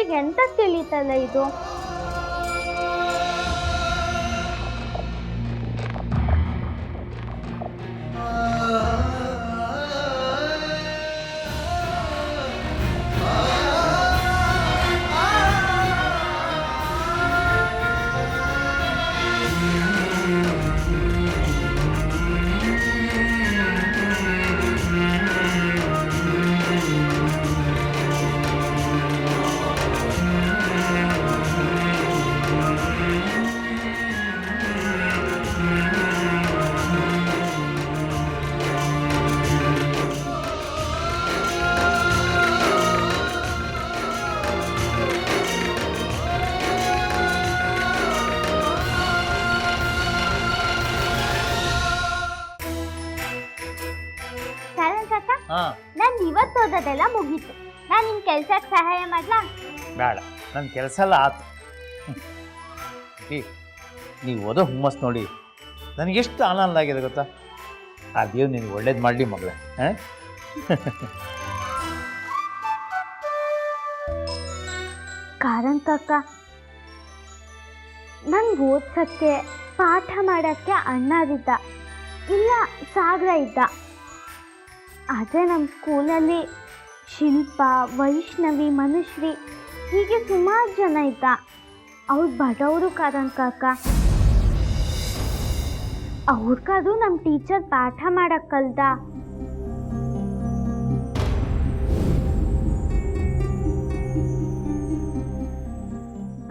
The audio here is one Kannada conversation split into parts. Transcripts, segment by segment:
ಈಕೆಗೆ ಎಂತ ತಿಳಿತಲ್ಲ ಇದು. ನಾನು ಇವತ್ತು ಓದೋದೆಲ್ಲ ಮುಗೀತು. ನಾನು ನಿನ್ ಕೆಲ್ಸಕ್ಕೆ ಸಹಾಯ ಮಾಡ್ಲಾ? ಬೇಡ, ನನ್ನ ಕೆಲಸ ಎಲ್ಲ ಆತು. ನೀವು ಓದೋ ಹುಮ್ಮಸ್ ನೋಡಿ ನನಗೆಷ್ಟು ಆನಂದ ಆಗಿದೆ ಗೊತ್ತಾ. ಆ ದೇವ್ ನಿನಗೆ ಒಳ್ಳೇದು ಮಾಡಲಿ ಮಗಳೇ. ಕಾರಂತ ಅಕ್ಕ, ನನ್ಗೆ ಓದ್ಸಕ್ಕೆ ಪಾಠ ಮಾಡೋಕ್ಕೆ ಅಣ್ಣರಿದ್ದ, ಇಲ್ಲ ಸಾಗರ ಇದ್ದ. ಆದರೆ ನಮ್ಮ ಸ್ಕೂಲಲ್ಲಿ ಶಿಲ್ಪ, ವೈಷ್ಣವಿ, ಮನುಶ್ರೀ ಹೀಗೆ ಸುಮಾರು ಜನ ಇದ್ದ. ಅವ್ರು ಬಡವರು ಕಾರಂತ ಅಕ್ಕ. ಅವ್ರಿಗಾದ್ರೂ ನಮ್ಮ ಟೀಚರ್ ಪಾಠ ಮಾಡಕ್ಕಲ್ದ.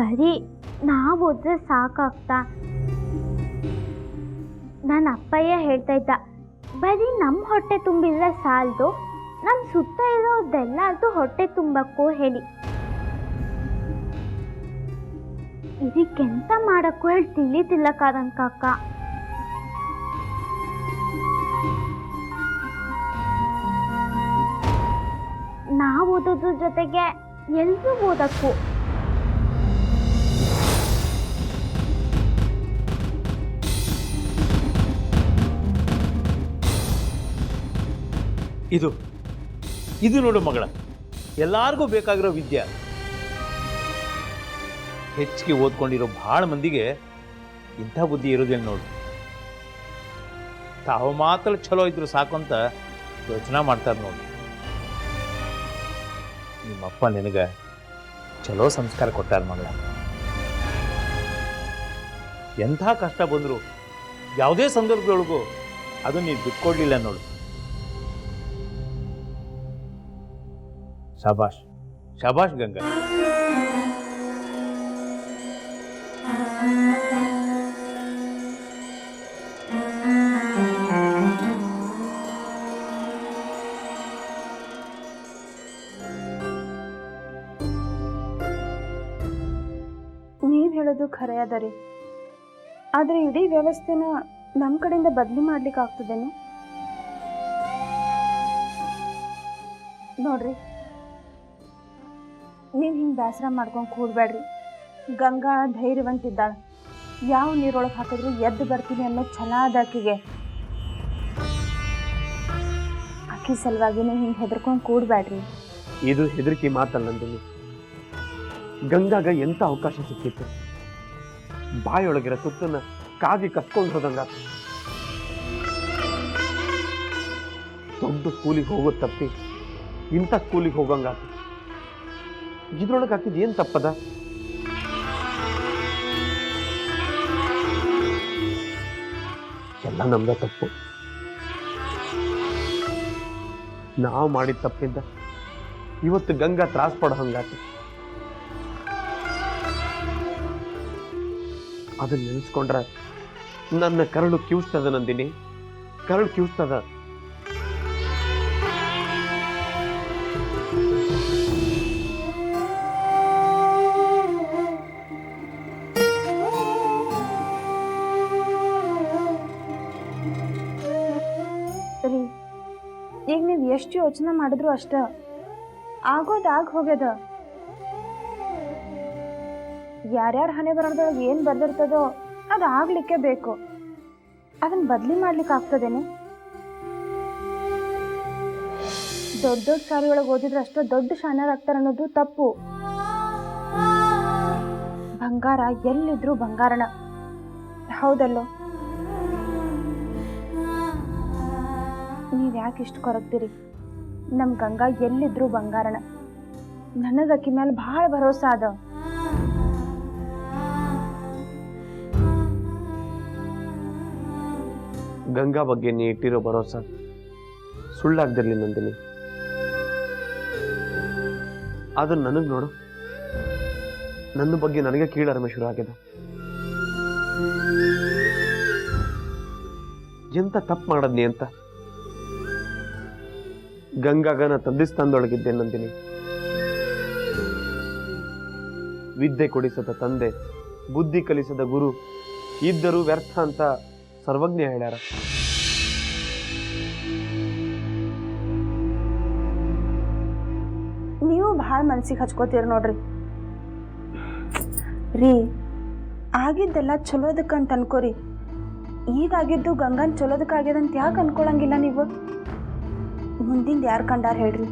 ಬರೀ ನಾವು ಓದ್ರೆ ಸಾಕಾಗ್ತಾ. ನನ್ನ ಅಪ್ಪಯ್ಯ ಹೇಳ್ತಾ ಇದ್ದ, ಬರೀ ನಮ್ಮ ಹೊಟ್ಟೆ ತುಂಬಿದ್ರೆ ಸಾಲದು, ನಮ್ಮ ಸುತ್ತ ಇರೋದೆಲ್ಲರದು ಹೊಟ್ಟೆ ತುಂಬಕ್ಕೂ ಹೇಳಿ. ಇದಕ್ಕೆಂತ ಮಾಡಕ್ಕೂ ಹೇಳಿ ತಿಳಿತಿಲ್ಲ ಕಾರಂತ ಅಕ್ಕ. ನಾವು ಓದೋದ್ರ ಜೊತೆಗೆ ಎಲ್ರೂ ಓದಕ್ಕೂ. ಇದು ನೋಡು ಮಗಳ, ಎಲ್ಲಾರ್ಗೂ ಬೇಕಾಗಿರೋ ವಿದ್ಯೆ. ಹೆಚ್ಚಿಗೆ ಓದ್ಕೊಂಡಿರೋ ಭಾಳ ಮಂದಿಗೆ ಇಂಥ ಬುದ್ಧಿ ಇರೋದಿಲ್ಲ ನೋಡು. ತಾವು ಮಾತ್ರ ಚಲೋ ಇದ್ರು ಸಾಕು ಅಂತ ಯೋಚನೆ ಮಾಡ್ತಾರೆ ನೋಡು. ನಿಮ್ಮಪ್ಪ ನಿನಗೆ ಚಲೋ ಸಂಸ್ಕಾರ ಕೊಟ್ಟಾರ ಮಗಳ. ಎಂಥ ಕಷ್ಟ ಬಂದರು ಯಾವುದೇ ಸಂದರ್ಭದೊಳಗೂ ಅದು ನೀವು ಬಿಟ್ಕೊಡ್ಲಿಲ್ಲ ನೋಡು. ಶಾಬಾಷ್ ಶಾಬಾಷ್ ಗಂಗಾ. ನೀವು ಹೇಳೋದು ಖರೆ ಅದ ರೀ. ಆದರೆ ಇಡೀ ವ್ಯವಸ್ಥೆನ ನಮ್ಮ ಕಡೆಯಿಂದ ಬದಲಿ ಮಾಡ್ಲಿಕ್ಕೆ ಆಗ್ತದೇನು? ನೋಡ್ರಿ, ನೀವು ಹಿಂಗೆ ಬೇಸರ ಮಾಡ್ಕೊಂಡು ಕೂಡಬೇಡ್ರಿ. ಗಂಗಾ ಧೈರ್ಯವಂತಿದ್ದಾಳೆ. ಯಾವ ನೀರೊಳಗೆ ಹಾಕಿದ್ರು ಎದ್ದು ಬರ್ತೀನಿ ಅನ್ನೋ ಛಲ ಅದ ಆಕಿಗೆ. ಆಕಿ ಸಲುವಾಗಿ ನೀವು ಹಿಂಗೆ ಹೆದರ್ಕೊಂಡು ಕೂಡಬೇಡ್ರಿ. ಇದು ಹೆದರಿಕೆ ಮಾತಲ್ಲ ನಂದಿನಿ. ಗಂಗಾಗ ಎಂಥ ಅವಕಾಶ ಸಿಕ್ಕಿತ್ತು. ಬಾಯೊಳಗಿರೋ ತುತ್ತನ್ನ ಕಾಗಿ ಕಸ್ಕೊಂಡು ಹೋದಂಗಾತು. ದೊಡ್ಡ ಸ್ಕೂಲಿಗೆ ಹೋಗೋದು ತಪ್ಪಿ ಇಂಥ ಸ್ಕೂಲಿಗೆ ಹೋಗಂಗಾತು. ಇದ್ರೊಳಗೆ ಹಾಕಿದ್ ಏನ್ ತಪ್ಪದ? ಎಲ್ಲ ನಮ್ದ ತಪ್ಪು. ನಾವು ಮಾಡಿದ ತಪ್ಪಿಂದ ಇವತ್ತು ಗಂಗಾ ತ್ರಾಸ ಪಡೋ ಹಂಗಾತು. ಅದನ್ನ ನೆನೆಸ್ಕೊಂಡ್ರ ನನ್ನ ಕರಳು ಕಿವುಸ್ತದ ನಂದಿನಿ, ಕರಳು ಕಿವುಸ್ತದ. ರೀ, ಈಗ ನೀವು ಎಷ್ಟು ಯೋಚನೆ ಮಾಡಿದ್ರು ಅಷ್ಟ ಆಗೋದಾಗ ಹೋಗ್ಯದ. ಯಾರ್ಯಾರ ಹಣೆ ಬರೋದ್ರೊಳಗೆ ಏನು ಬರ್ದಿರ್ತದೋ ಅದು ಆಗ್ಲಿಕ್ಕೆ ಬೇಕು. ಅದನ್ನ ಬದಲಿ ಮಾಡ್ಲಿಕ್ಕೆ ಆಗ್ತದೇನು? ದೊಡ್ಡ ದೊಡ್ಡ ಶಾಲೆ ಒಳಗೆ ಓದಿದ್ರೆ ಅಷ್ಟೋ ದೊಡ್ಡ ಶಾನ್ಯರ್ ಆಗ್ತಾರೆ ಅನ್ನೋದು ತಪ್ಪು. ಬಂಗಾರ ಎಲ್ಲಿದ್ರು ಬಂಗಾರನ, ಹೌದಲ್ಲೋ? ನೀವು ಯಾಕೆ ಇಷ್ಟು ಕೊರಗ್ತೀರಿ? ನಮ್ಮ ಗಂಗಾ ಎಲ್ಲಿದ್ರು ಬಂಗಾರನ. ನನಗೆ ಆಕಿ ಮೇಲೆ ಭಾಳ ಭರೋಸಾ ಅದ. ಗಂಗಾ ಬಗ್ಗೆ ನೀ ಇಟ್ಟಿರೋ ಭರೋಸಾ ಸುಳ್ಳಾಗ್ದಿರ್ಲಿ ನಂದಿನಿ. ಆದ್ರೆ ನನಗೆ ನೋಡು, ನನ್ನ ಬಗ್ಗೆ ನನಗೆ ಕೀಳರಿಮೆ ಶುರು ಆಗಿದೆ. ಎಂತ ತಪ್ಪು ಮಾಡದ್ನಿ ಅಂತ. ಗಂಗಾಗ ನಾ ತಂದೆ ಸ್ಥಾನದೊಳಗಿದ್ದೆ ನಂದಿನಿ. ವಿದ್ಯೆ ಕೊಡಿಸದ ತಂದೆ, ಬುದ್ಧಿ ಕಲಿಸದ ಗುರು ಇದ್ದರೂ ವ್ಯರ್ಥ ಅಂತ ಸರ್ವಜ್ಞ ಹೇಳ್ಯಾರ. ನೀವು ಭಾಳ ಮನ್ಸಿಗೆ ಹಚ್ಕೋತೀರಿ ನೋಡ್ರಿ. ರೀ, ಆಗಿದ್ದೆಲ್ಲ ಚಲೋದಕ್ಕಂತ ಅನ್ಕೋರಿ. ಈಗಾಗಿದ್ದು ಗಂಗನ್ ಚಲೋದಕ್ಕಾಗ್ಯದಂತ ಯಾಕೆ ಅನ್ಕೊಳಂಗಿಲ್ಲ ನೀವು? ಮುಂದಿಂದ ಯಾರು ಕಂಡಾರ ಹೇಳ್ರಿ?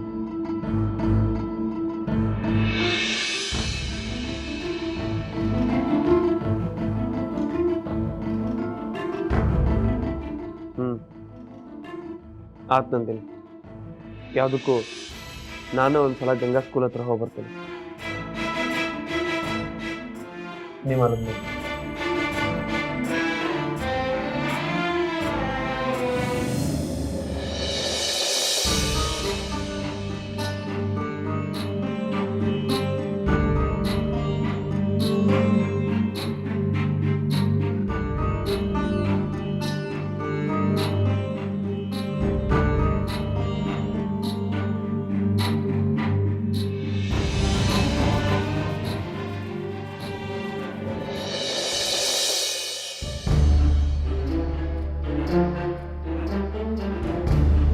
ಆತ್ ನಂದಿನಿ. ಯಾವುದಕ್ಕೂ ನಾನು ಒಂದ್ಸಲ ಗಂಗಾ ಸ್ಕೂಲ್ ಹತ್ರ ಹೋಗಿ ಬರ್ತೇನೆ. ನಿಮ್ಮ ಆನಂದ.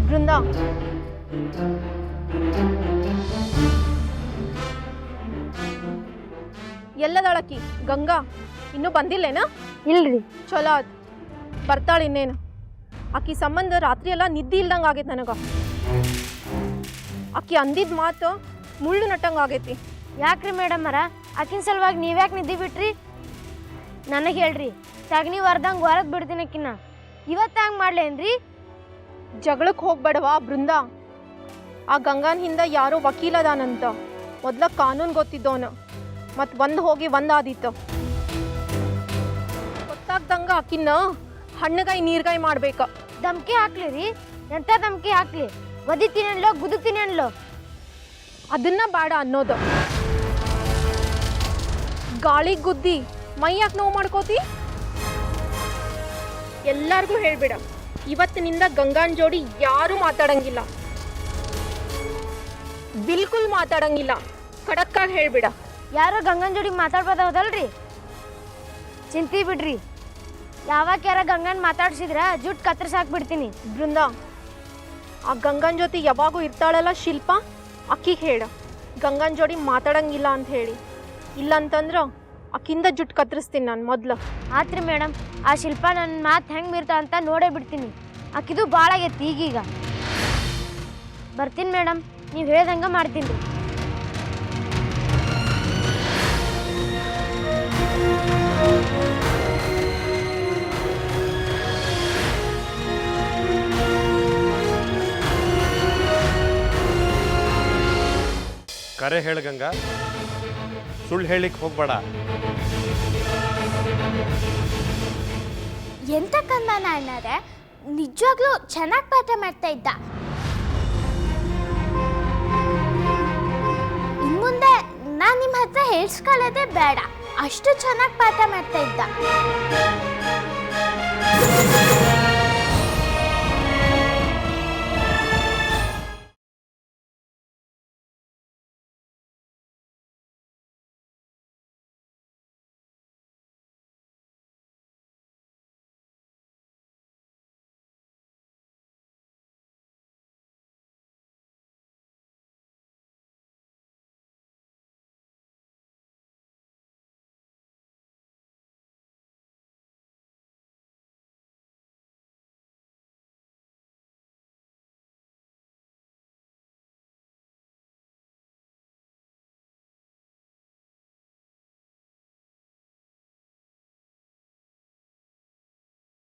ಬೃಂದಾ, ಎಲ್ಲದಳಕಿ ಗಂಗಾ ಇನ್ನೂ ಬಂದಿಲ್ಲೇನ? ಇಲ್ರಿ. ಚಲೋ ಆತ್, ಬರ್ತಾಳೆ ಇನ್ನೇನು. ಆಕಿ ಸಂಬಂಧ ರಾತ್ರಿ ಎಲ್ಲ ನಿದ್ದೆ ಇಲ್ದಂಗೆ ಆಗೈತೆ ನನಗೆ. ಆಕಿ ಅಂದಿದ್ದ ಮಾತು ಮುಳ್ಳು ನಟ್ಟಂಗೆ ಆಗೈತಿ. ಯಾಕ್ರಿ ಮೇಡಮರ, ಆಕಿನ ಸಲುವಾಗಿ ನೀವ್ಯಾಕೆ ನಿದ್ದೆ ಬಿಟ್ರಿ? ನನಗೆ ಹೇಳ್ರಿ, ಸಗಣಿ ಹೊರದಂಗೆ ಹೊರಗೆ ಬಿಡ್ತೀನಿ ಆಕಿನ. ಇವತ್ತು ಹಂಗೆ ಮಾಡ್ಲೇನ್ರಿ? ಜಗಳಕ್ಕೆ ಹೋಗ್ಬೇಡವಾ ಬೃಂದಾ. ಆ ಗಂಗಾನ ಹಿಂದೆ ಯಾರೋ ವಕೀಲದಾನಂತ. ಮೊದ್ಲ ಕಾನೂನು ಗೊತ್ತಿದ್ದವನು, ಮತ್ತು ಒಂದು ಹೋಗಿ ಒಂದಾದಿತ್ತು. ಗೊತ್ತಾಗ್ದಂಗ ಆಕಿನ್ನ ಹಣ್ಣುಗಾಯಿ ನೀರ್ಗಾಯಿ ಮಾಡ್ಬೇಕ. ಧಮ್ಕಿ ಹಾಕ್ಲಿ ರೀ? ಎಂಥ ಧಮ್ಕಿ ಹಾಕ್ಲಿ? ಒದಿತೀನಿ ಅನ್ಲೋ, ಗುದುತ್ತೀನಿ ಅನ್ಲೋ? ಅದನ್ನ ಬೇಡ ಅನ್ನೋದು. ಗಾಳಿಗೆ ಗುದ್ದಿ ಮೈ ಯಾಕೆ ನೋವು ಮಾಡ್ಕೋತಿ? ಎಲ್ಲಾರ್ಗೂ ಹೇಳ್ಬೇಡ, ಇವತ್ತಿನಿಂದ ಗಂಗಾನ್ ಜೋಡಿ ಯಾರೂ ಮಾತಾಡಂಗಿಲ್ಲ. ಬಿಲ್ಕುಲ್ ಮಾತಾಡಂಗಿಲ್ಲ. ಖಡಕ್ಕಾಗಿ ಹೇಳ್ಬೇಡ. ಯಾರೋ ಗಂಗನ್ ಜೋಡಿ ಮಾತಾಡ್ಬೋದಲ್ರಿ? ಚಿಂತಿ ಬಿಡ್ರಿ. ಯಾವಾಗ ಯಾರ ಗಂಗನ್ ಮಾತಾಡ್ಸಿದ್ರ ಜುಟ್ ಕತ್ತರಿಸಾಕ್ಬಿಡ್ತೀನಿ. ಬೃಂದಾ, ಆ ಗಂಗನ್ ಜೊತೆ ಯಾವಾಗೂ ಇರ್ತಾಳಲ್ಲ ಶಿಲ್ಪ, ಅಕ್ಕಿಗೆ ಹೇಳ ಗಂಗನ್ ಜೋಡಿ ಮಾತಾಡಂಗಿಲ್ಲ ಅಂತ ಹೇಳಿ. ಇಲ್ಲಂತಂದ್ರೆ ಅಕ್ಕಿಂದ ಜುಟ್ಟು ಕತ್ತರಿಸ್ತೀನಿ ನಾನು ಮೊದ್ಲು. ಆತ್ರಿ ಮೇಡಮ್, ಆ ಶಿಲ್ಪ ನನ್ನ ಮಾತು ಹೆಂಗೆ ಮೀರ್ತಾ ಅಂತ ನೋಡೇ ಬಿಡ್ತೀನಿ. ಆಕಿದು ಭಾಳ ಆಗೈತಿ ಈಗೀಗ. ಬರ್ತೀನಿ ಮೇಡಮ್, ನೀವು ಹೇಳ್ದಂಗೆ ಮಾಡ್ತೀನಿ ರೀ. ಕರೆ ಹೇಳ ಗಂಗಾ, ಸುಳ್ಳು ಹೇಳಿಕ್ ಹೋಗ್ಬೇಡ. ಎಂತ ಕಂದನ ಅಣ್ಣಾರೆ, ನಿಜವಾಗ್ಲೂ ಚೆನ್ನಾಗಿ ಪಾಠ ಮಾಡ್ತಾ ಇದ್ದ. ಇನ್ಮುಂದೆ ನಾನು ನಿಮ್ಮ ಹತ್ರ ಹೇಳ್ಸ್ಕೊಳ್ಳೋದೇ ಬೇಡ, ಅಷ್ಟು ಚೆನ್ನಾಗಿ ಪಾಠ ಮಾಡ್ತಾ ಇದ್ದ.